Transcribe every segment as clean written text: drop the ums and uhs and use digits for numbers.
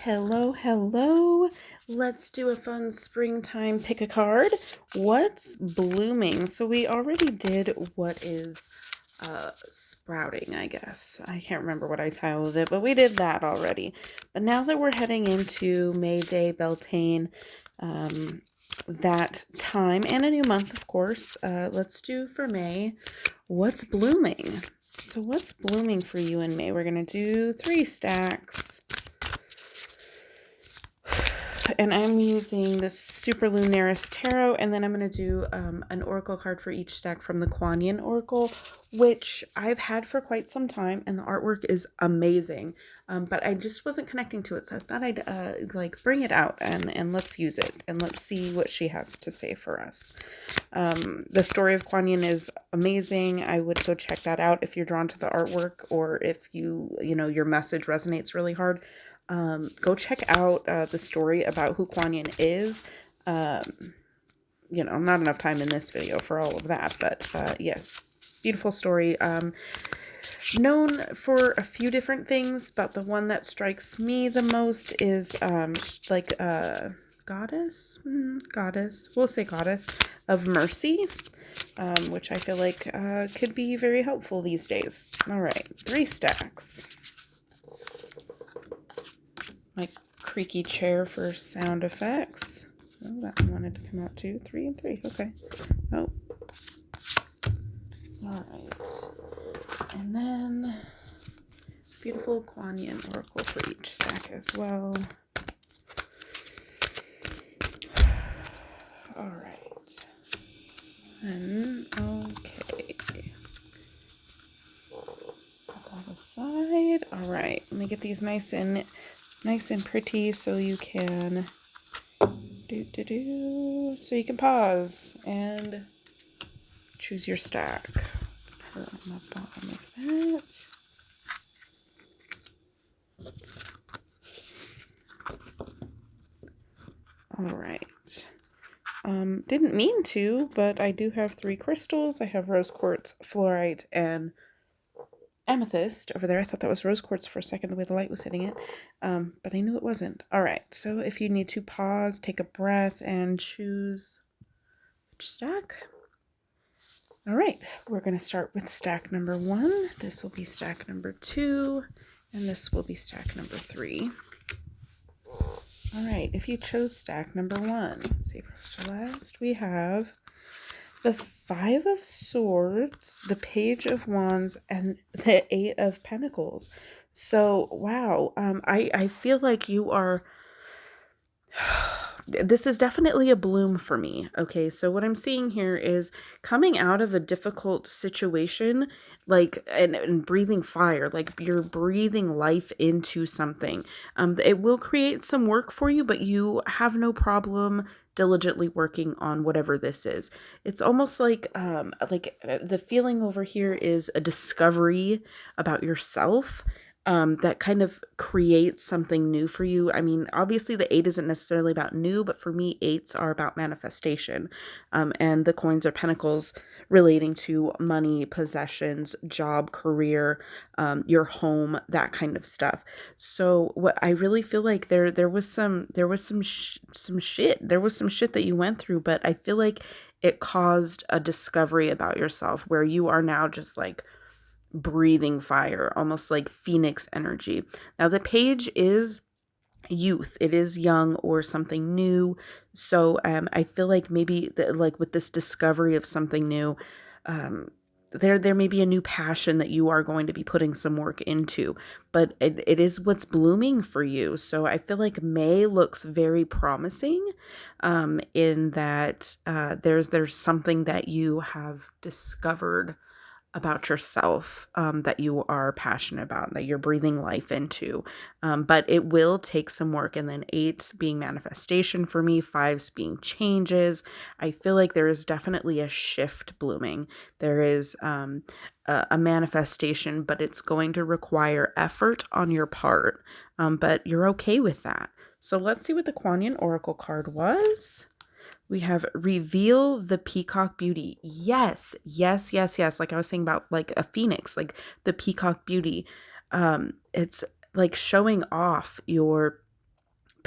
Hello, hello. Let's do a fun springtime pick a card. What's blooming? So we already did what is sprouting, I guess. I can't remember what I titled it, but we did that already. But now that we're heading into May Day, Beltane, that time, and a new month, of course, let's do for May, what's blooming? So what's blooming for you in May? We're going to do 3 stacks. And I'm using this Super Lunaris Tarot, and then I'm going to do an oracle card for each stack from the Kuan Yin Oracle, which I've had for quite some time, and the artwork is amazing. But I just wasn't connecting to it, so I thought I'd bring it out and let's use it, and let's see what she has to say for us. The story of Kuan Yin is amazing. I would go check that out if you're drawn to the artwork, or if your message resonates really hard. Go check out the story about who Kuan Yin is. Not enough time in this video for all of that, but yes, beautiful story. Known for a few different things, but the one that strikes me the most is goddess, we'll say goddess of mercy, which I feel like could be very helpful these days. All right, 3 stacks. My creaky chair for sound effects. Oh, that one wanted to come out too. 3 and 3. Okay. Oh. All right. And then beautiful Kuan Yin Oracle for each stack as well. All right. And okay. Set that aside. All right. Let me get these nice and pretty so you can so you can pause and choose your stack. Put it on the bottom of that. All right. Didn't mean to, but I do have 3 crystals. I have rose quartz, fluorite, and amethyst over there. I thought that was rose quartz for a second, the way the light was hitting it, but I knew it wasn't. All right, so if you need to pause, take a breath, and choose which stack. All right, we're going to start with stack number 1. This will be stack number 2, and this will be stack number 3. All right, if you chose stack number 1, save for last, we have the 5 of Swords, the Page of Wands, and the 8 of Pentacles. So, wow, I feel like you are... This is definitely a bloom for me. Okay, so what I'm seeing here is coming out of a difficult situation, and breathing fire, like you're breathing life into something. It will create some work for you, but you have no problem diligently working on whatever this is. It's almost like the feeling over here is a discovery about yourself. That kind of creates something new for you. I mean, obviously the 8 isn't necessarily about new, but for me, 8s are about manifestation. And the coins are pentacles relating to money, possessions, job, career, your home, that kind of stuff. So what I really feel like there was some shit that you went through, but I feel like it caused a discovery about yourself where you are now just like breathing fire, almost like phoenix energy. Now the page is youth, it is young or something new. So I feel like maybe with this discovery of something new, there may be a new passion that you are going to be putting some work into, but it is what's blooming for you. So I feel like May looks very promising, in that there's something that you have discovered about yourself, that you are passionate about, that you're breathing life into. But it will take some work. And then 8s being manifestation for me, 5s being changes. I feel like there is definitely a shift blooming. There is a manifestation, but it's going to require effort on your part. But you're okay with that. So let's see what the Kuan Yin Oracle card was. We have reveal the peacock beauty. Yes. Like I was saying about like a phoenix, like the peacock beauty. It's like showing off your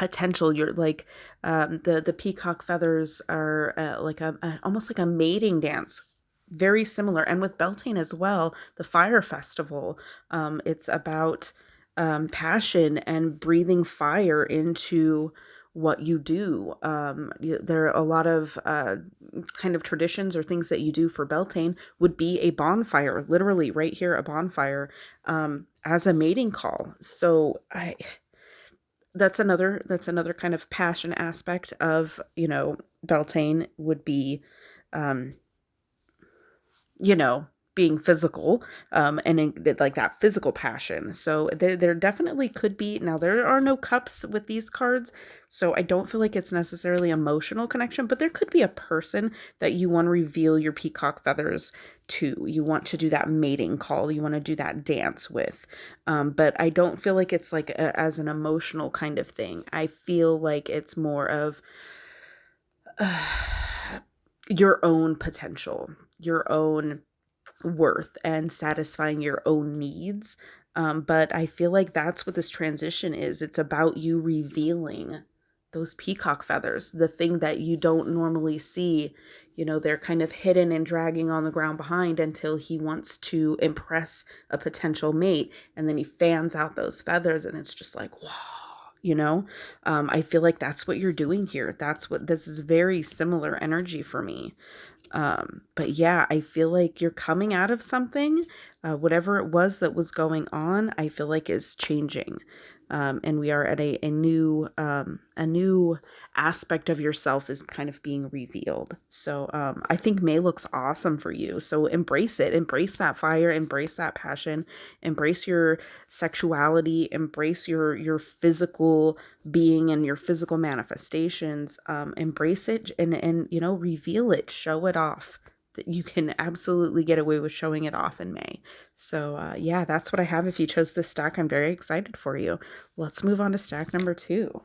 potential. You're like, the peacock feathers are like almost like a mating dance, very similar. And with Beltane as well, the fire festival, it's about passion and breathing fire into what you do. There are a lot of kind of traditions or things that you do for Beltane would be a bonfire, literally right here, a bonfire, as a mating call. So that's another kind of passion aspect of, Beltane would be, um you know, being physical, and like that physical passion. So there definitely could be. Now there are no cups with these cards, so I don't feel like it's necessarily emotional connection, but there could be a person that you want to reveal your peacock feathers to. You want to do that mating call. You want to do that dance with. But I don't feel like it's like as an emotional kind of thing. I feel like it's more of your own potential, your own worth, and satisfying your own needs. But I feel like that's what this transition is. It's about you revealing those peacock feathers, the thing that you don't normally see. They're kind of hidden and dragging on the ground behind until he wants to impress a potential mate. And then he fans out those feathers, and it's just like, wow. I feel like that's what you're doing here. This is very similar energy for me. But yeah, I feel like you're coming out of something, whatever it was that was going on, I feel like is changing. And we are at a new aspect of yourself is kind of being revealed. So, I think May looks awesome for you. So embrace it, embrace that fire, embrace that passion, embrace your sexuality, embrace your physical being and your physical manifestations. Embrace it and reveal it, show it off. That you can absolutely get away with showing it off in May. So yeah, that's what I have. If you chose this stack, I'm very excited for you. Let's move on to stack number 2.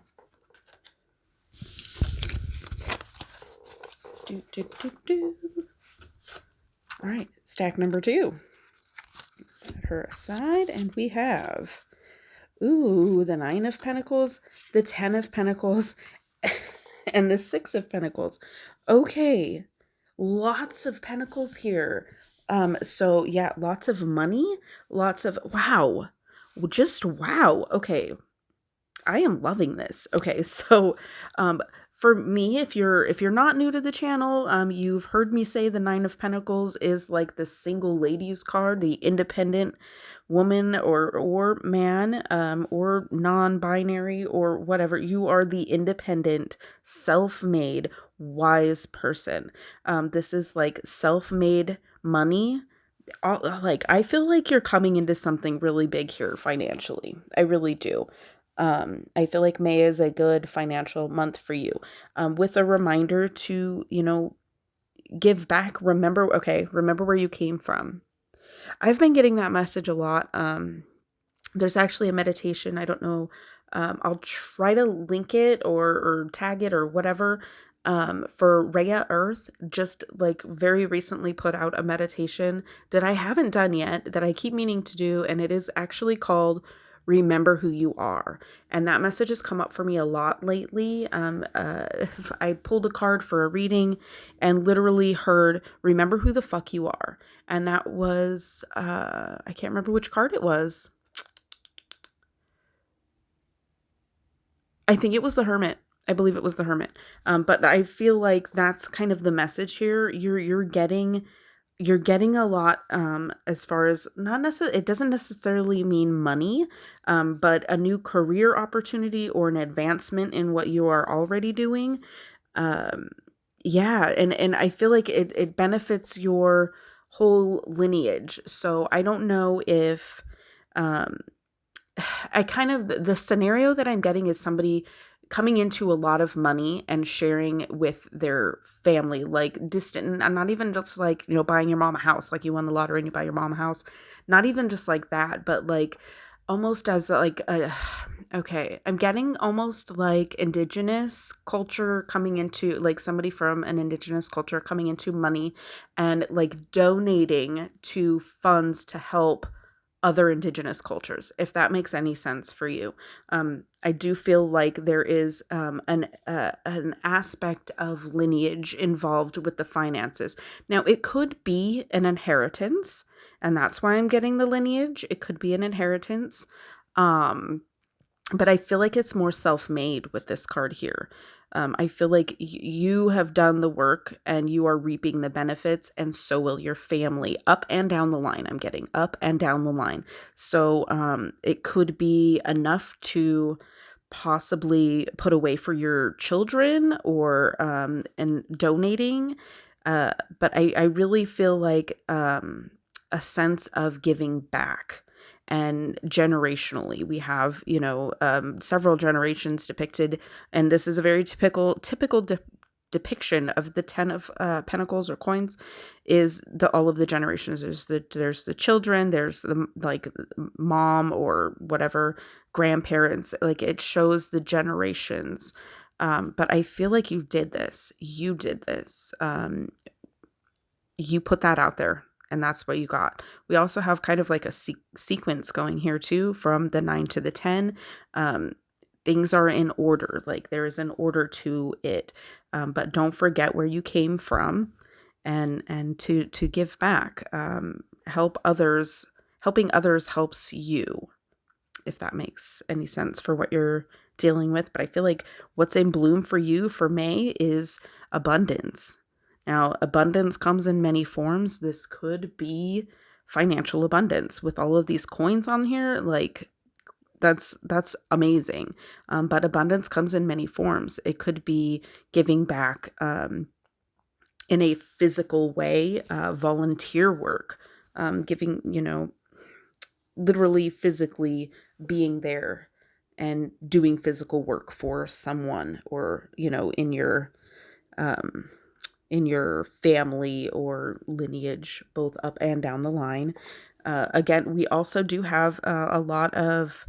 All right, stack number 2. Set her aside, and we have, the 9 of Pentacles, the 10 of Pentacles, and the 6 of Pentacles. Okay, lots of pentacles here. So yeah, lots of money, lots of wow. Just wow. Okay. I am loving this. Okay, so for me, if you're not new to the channel, you've heard me say the 9 of Pentacles is like the single ladies card, the independent woman or man, or non-binary or whatever. You are the independent, self-made, wise person. This is like self-made money. Like I feel like you're coming into something really big here financially. I really do. I feel like May is a good financial month for you, with a reminder to, give back. Remember where you came from. I've been getting that message a lot. There's actually a meditation. I don't know. I'll try to link it or tag it or whatever. For Rhea Earth, just like very recently put out a meditation that I haven't done yet, that I keep meaning to do. And it is actually called Remember Who You Are. And that message has come up for me a lot lately. I pulled a card for a reading and literally heard, remember who the fuck you are. And that was, I can't remember which card it was. I think it was the Hermit. I believe it was the Hermit. But I feel like that's kind of the message here. You're getting a lot, as far as not necessarily, it doesn't necessarily mean money, but a new career opportunity or an advancement in what you are already doing. Yeah, and I feel like it benefits your whole lineage. So I don't know if, I kind of, the scenario that I'm getting is somebody coming into a lot of money and sharing with their family, like distant, and not even just like, buying your mom a house, like you won the lottery and you buy your mom a house, not even just like that, but like almost as like a, okay, I'm getting almost like indigenous culture coming into, like somebody from an indigenous culture coming into money and like donating to funds to help other indigenous cultures, if that makes any sense for you. I do feel like there is an aspect of lineage involved with the finances. Now, it could be an inheritance, and that's why I'm getting the lineage. It could be an inheritance. Um, but I feel like it's more self-made with this card here. I feel like you have done the work and you are reaping the benefits, and so will your family up and down the line. I'm getting up and down the line. So it could be enough to possibly put away for your children or and donating. But I really feel like a sense of giving back. And generationally, we have, several generations depicted, and this is a very typical depiction of the 10 of pentacles or coins, is the all of the generations. There's the children, there's the like mom or whatever, grandparents. Like, it shows the generations. But I feel like you did this. You put that out there, and that's what you got. We also have kind of like a sequence going here too, from the 9 to the 10. Things are in order, like there is an order to it. But don't forget where you came from, and to give back. Helping others helps you, if that makes any sense for what you're dealing with. But I feel like what's in bloom for you for May is abundance. Now, abundance comes in many forms. This could be financial abundance with all of these coins on here. Like, that's amazing. But abundance comes in many forms. It could be giving back in a physical way, volunteer work, giving, literally physically being there and doing physical work for someone, or, in your family or lineage, both up and down the line. Again, we also do have a lot of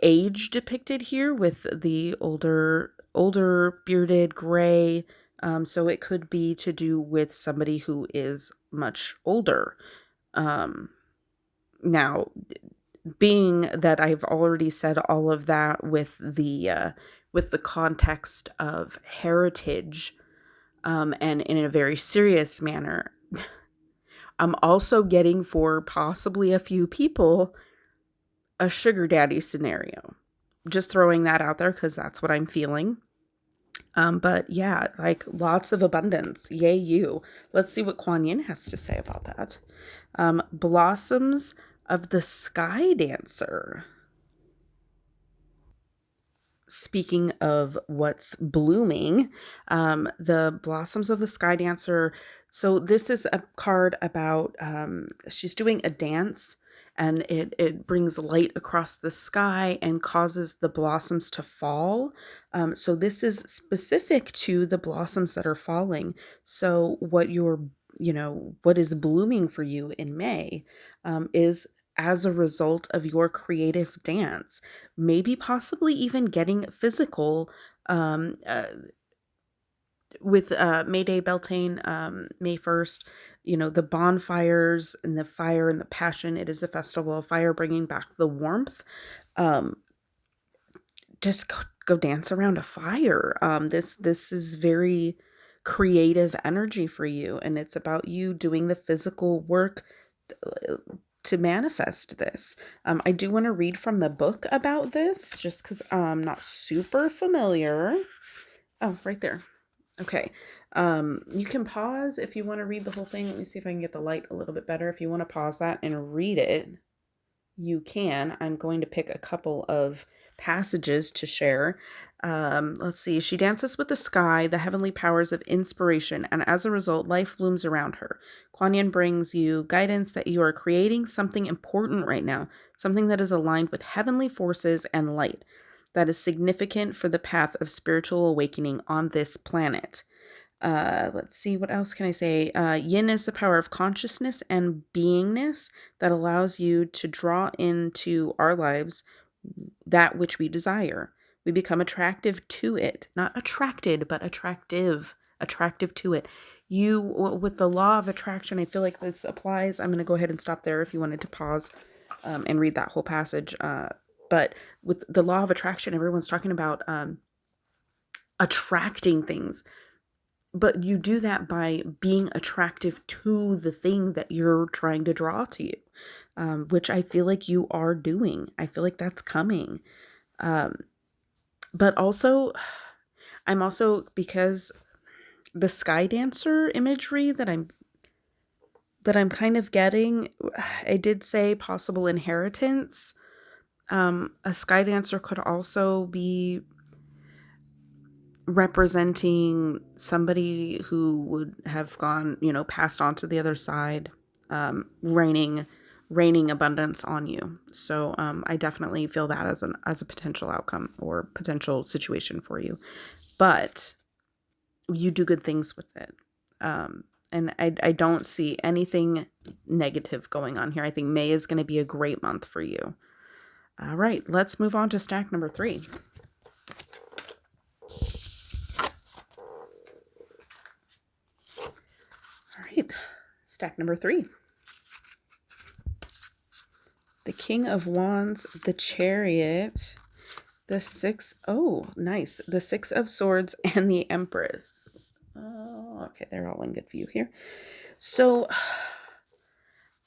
age depicted here with the older bearded gray. So it could be to do with somebody who is much older. Now, being that I've already said all of that with the context of heritage, and in a very serious manner, I'm also getting, for possibly a few people, a sugar daddy scenario. Just throwing that out there because that's what I'm feeling. But yeah, like, lots of abundance. Yay, you. Let's see what Kuan Yin has to say about that. Blossoms of the Sky Dancer. Speaking of what's blooming, the Blossoms of the Sky Dancer. So this is a card about, she's doing a dance, and it brings light across the sky and causes the blossoms to fall. So this is specific to the blossoms that are falling. So what is blooming for you in May is as a result of your creative dance, maybe possibly even getting physical, with Mayday Beltane, May 1st, the bonfires and the fire and the passion. It is a festival of fire, bringing back the warmth. Just go dance around a fire. This is very creative energy for you, and it's about you doing the physical work to manifest this. I do want to read from the book about this, just because I'm not super familiar. Oh, right there. Okay. You can pause if you want to read the whole thing. Let me see if I can get the light a little bit better. If you want to pause that and read it, you can. I'm going to pick a couple of passages to share. Let's see. She dances with the sky, the heavenly powers of inspiration, and as a result, life blooms around her. Kuan Yin brings you guidance that you are creating something important right now, something that is aligned with heavenly forces and light, that is significant for the path of spiritual awakening on this planet. Let's see, what else can I say? Yin is the power of consciousness and beingness that allows you to draw into our lives that which we desire. We become attractive to it. Not attracted, but attractive to it. With the law of attraction, I feel like this applies. I'm going to go ahead and stop there if you wanted to pause. and read that whole passage. But with the law of attraction, everyone's talking about attracting things, but you do that by being attractive to the thing that you're trying to draw to you, which I feel like you are doing. I feel like that's coming. Um, but also, I'm also, because the sky dancer imagery that I'm kind of getting, I did say possible inheritance. A sky dancer could also be representing somebody who would have gone, passed on to the other side, raining abundance on you. So I definitely feel that as a potential outcome or potential situation for you. But you do good things with it. And I don't see anything negative going on here. I think May is going to be a great month for you. All right, let's move on to stack number 3. All right, stack number 3. The King of Wands, the Chariot, the nice. The Six of Swords, and the Empress. Oh, okay, they're all in good view here. So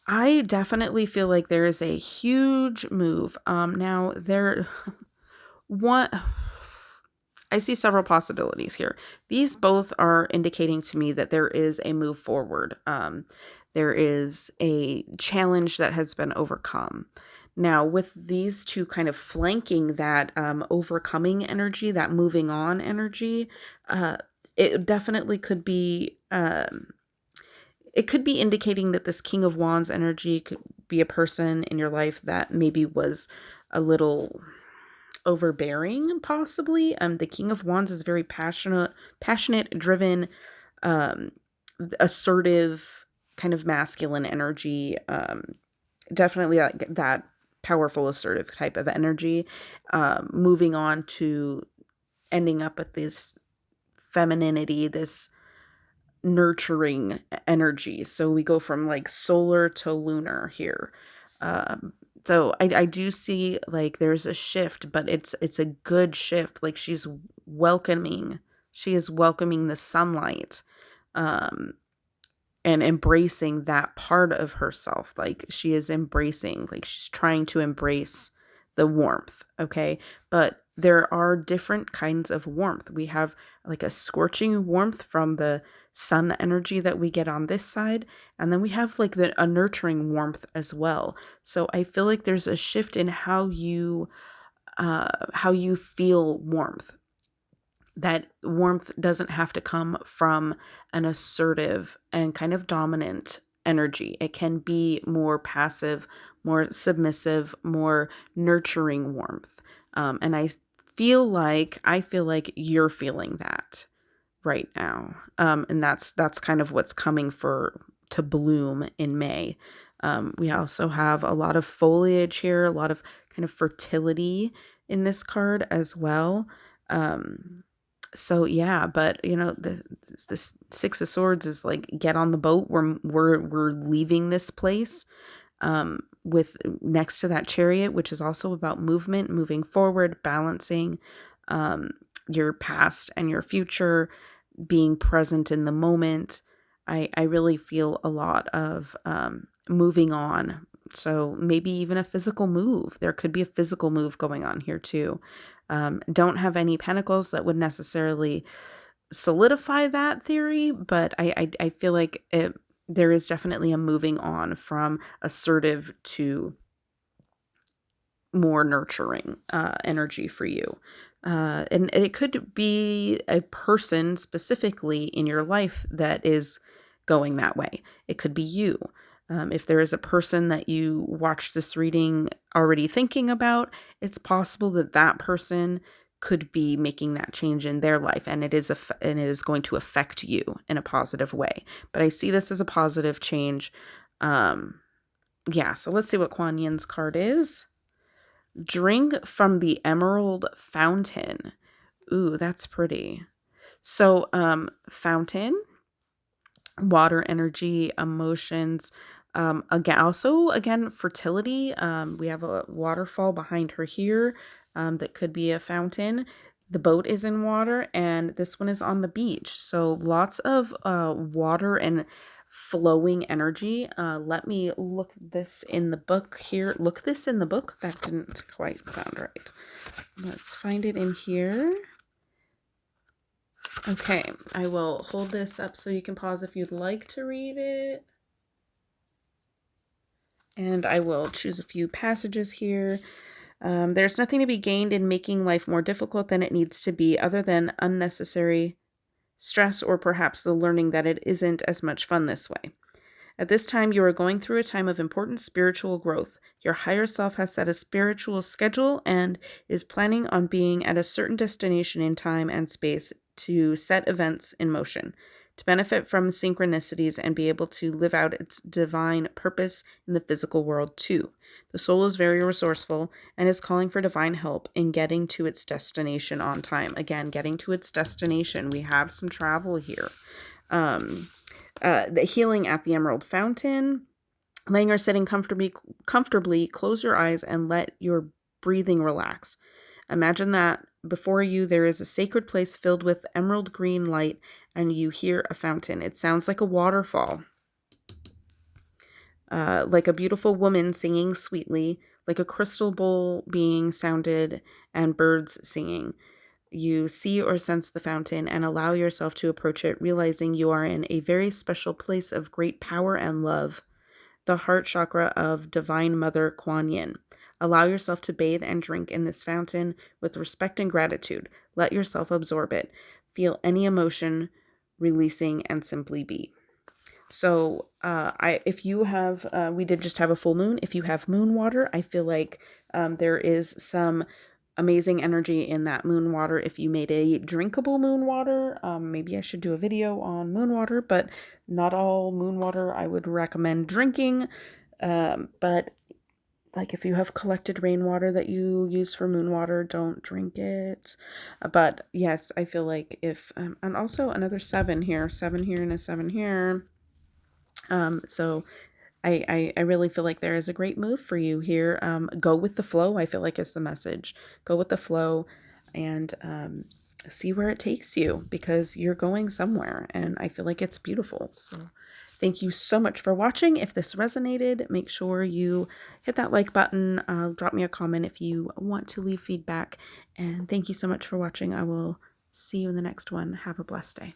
I definitely feel like there is a huge move. Now one I see several possibilities here. These both are indicating to me that there is a move forward. There is a challenge that has been overcome. Now, with these two kind of flanking that overcoming energy, that moving on energy, it definitely could be. It could be indicating that this King of Wands energy could be a person in your life that maybe was a little overbearing, possibly. The King of Wands is very passionate, driven, um, assertive, kind of masculine energy. Definitely that powerful, assertive type of energy. Moving on to ending up at this femininity, this nurturing energy. So we go from like solar to lunar here. Um, so I do see like there's a shift, but it's a good shift. Like welcoming, she is welcoming the sunlight, um, and embracing that part of herself. Like she is embracing, like she's trying to embrace the warmth. Okay. But there are different kinds of warmth. We have like a scorching warmth from the sun energy that we get on this side. And then we have like a nurturing warmth as well. So I feel like there's a shift in how you feel warmth. That warmth doesn't have to come from an assertive and kind of dominant energy. It can be more passive, more submissive, more nurturing warmth. And I feel like you're feeling that right now. And that's kind of what's coming to bloom in May. We also have a lot of foliage here, a lot of kind of fertility in this card as well. So yeah, but the Six of Swords is like, get on the boat. We're leaving this place. With next to that Chariot, which is also about movement, moving forward, balancing your past and your future, being present in the moment. I really feel a lot of moving on. So maybe even a physical move. There could be a physical move going on here too. Don't have any pentacles that would necessarily solidify that theory, but I feel like there is definitely a moving on from assertive to more nurturing energy for you. And it could be a person specifically in your life that is going that way. It could be you. If there is a person that you watch this reading already thinking about, it's possible that that person could be making that change in their life, and it is going to affect you in a positive way. But I see this as a positive change. Yeah, so let's see what Kuan Yin's card is. Drink from the Emerald Fountain. Ooh, that's pretty. So, fountain, water energy, emotions, Again, fertility. We have a waterfall behind her here, that could be a fountain. The boat is in water, and this one is on the beach. So lots of water and flowing energy. Let me look this in the book here. Look this in the book. That didn't quite sound right. Let's find it in here. Okay, I will hold this up so you can pause if you'd like to read it. And I will choose a few passages here. There's nothing to be gained in making life more difficult than it needs to be, other than unnecessary stress or perhaps the learning that it isn't as much fun this way. At this time, you are going through a time of important spiritual growth. Your higher self has set a spiritual schedule and is planning on being at a certain destination in time and space to set events in motion, to benefit from synchronicities and be able to live out its divine purpose in the physical world too. The soul is very resourceful and is calling for divine help in getting to its destination on time. Again, getting to its destination. We have some travel here. The healing at the Emerald Fountain. Laying or sitting comfortably, close your eyes and let your breathing relax. Imagine that before you there is a sacred place filled with emerald green light and you hear a fountain. It sounds like a waterfall, like a beautiful woman singing sweetly, like a crystal bowl being sounded and birds singing. You see or sense the fountain and allow yourself to approach it, realizing you are in a very special place of great power and love, the heart chakra of Divine Mother Kuan Yin. Allow yourself to bathe and drink in this fountain with respect and gratitude. Let yourself absorb it. Feel any emotion releasing and simply be. So, if you have, we did just have a full moon. If you have moon water, I feel like there is some amazing energy in that moon water. If you made a drinkable moon water, maybe I should do a video on moon water, but not all moon water I would recommend drinking. But like if you have collected rainwater that you use for moon water, don't drink it. But yes, I feel like if, and also another 7 here and a 7 here. So I really feel like there is a great move for you here. Go with the flow, I feel like is the message. Go with the flow and see where it takes you, because you're going somewhere and I feel like it's beautiful. So thank you so much for watching. If this resonated, make sure you hit that like button. Drop me a comment if you want to leave feedback. And thank you so much for watching. I will see you in the next one. Have a blessed day.